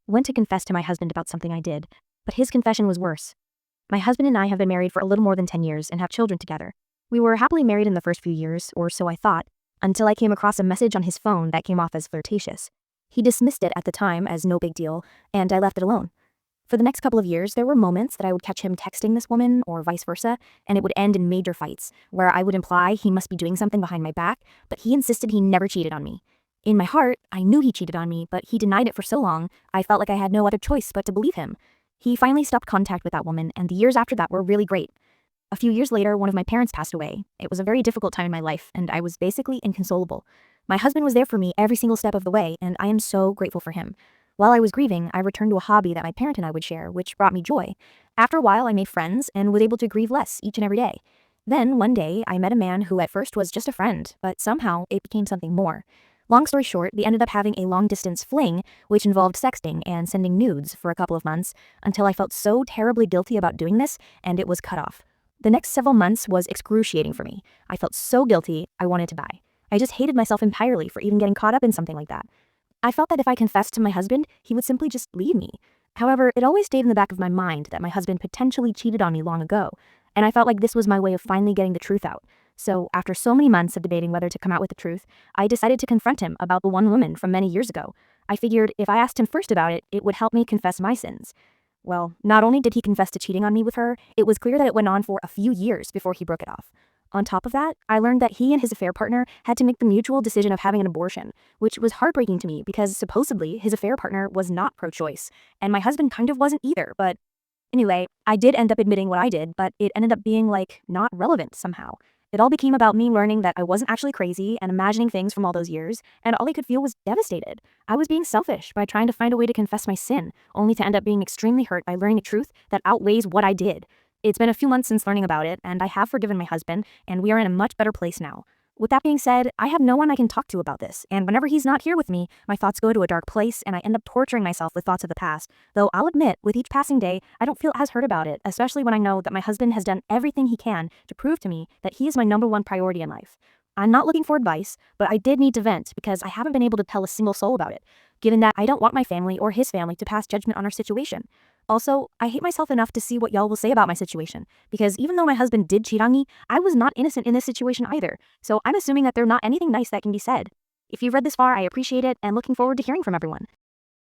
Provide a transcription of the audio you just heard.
went to confess to my husband about something I did, but his confession was worse. My husband and I have been married for a little more than 10 years and have children together. We were happily married in the first few years, or so I thought, until I came across a message on his phone that came off as flirtatious. He dismissed it at the time as no big deal, and I left it alone. For the next couple of years, there were moments that I would catch him texting this woman, or vice versa, and it would end in major fights, where I would imply he must be doing something behind my back, but he insisted he never cheated on me. In my heart, I knew he cheated on me, but he denied it for so long, I felt like I had no other choice but to believe him. He finally stopped contact with that woman, and the years after that were really great. A few years later, one of my parents passed away. It was a very difficult time in my life, and I was basically inconsolable. My husband was there for me every single step of the way, and I am so grateful for him. While I was grieving, I returned to a hobby that my parent and I would share, which brought me joy. After a while, I made friends and was able to grieve less each and every day. Then, one day, I met a man who at first was just a friend, but somehow it became something more. Long story short, we ended up having a long-distance fling, which involved sexting and sending nudes for a couple of months, until I felt so terribly guilty about doing this, and it was cut off. The next several months was excruciating for me. I felt so guilty, I wanted to die. I just hated myself entirely for even getting caught up in something like that. I felt that if I confessed to my husband, he would simply just leave me. However, it always stayed in the back of my mind that my husband potentially cheated on me long ago, and I felt like this was my way of finally getting the truth out. So, after so many months of debating whether to come out with the truth, I decided to confront him about the one woman from many years ago. I figured if I asked him first about it, it would help me confess my sins. Well, not only did he confess to cheating on me with her, it was clear that it went on for a few years before he broke it off. On top of that, I learned that he and his affair partner had to make the mutual decision of having an abortion, which was heartbreaking to me because supposedly his affair partner was not pro-choice, and my husband kind of wasn't either, but anyway, I did end up admitting what I did, but it ended up being not relevant somehow. It all became about me learning that I wasn't actually crazy and imagining things from all those years, and all I could feel was devastated. I was being selfish by trying to find a way to confess my sin, only to end up being extremely hurt by learning a truth that outweighs what I did. It's been a few months since learning about it, and I have forgiven my husband, and we are in a much better place now. With that being said, I have no one I can talk to about this, and whenever he's not here with me, my thoughts go to a dark place and I end up torturing myself with thoughts of the past. Though I'll admit, with each passing day, I don't feel as hurt about it, especially when I know that my husband has done everything he can to prove to me that he is my number one priority in life. I'm not looking for advice, but I did need to vent because I haven't been able to tell a single soul about it, given that I don't want my family or his family to pass judgment on our situation. Also, I hate myself enough to see what y'all will say about my situation, because even though my husband did cheat on me, I was not innocent in this situation either, so I'm assuming that there's not anything nice that can be said. If you've read this far, I appreciate it, and looking forward to hearing from everyone.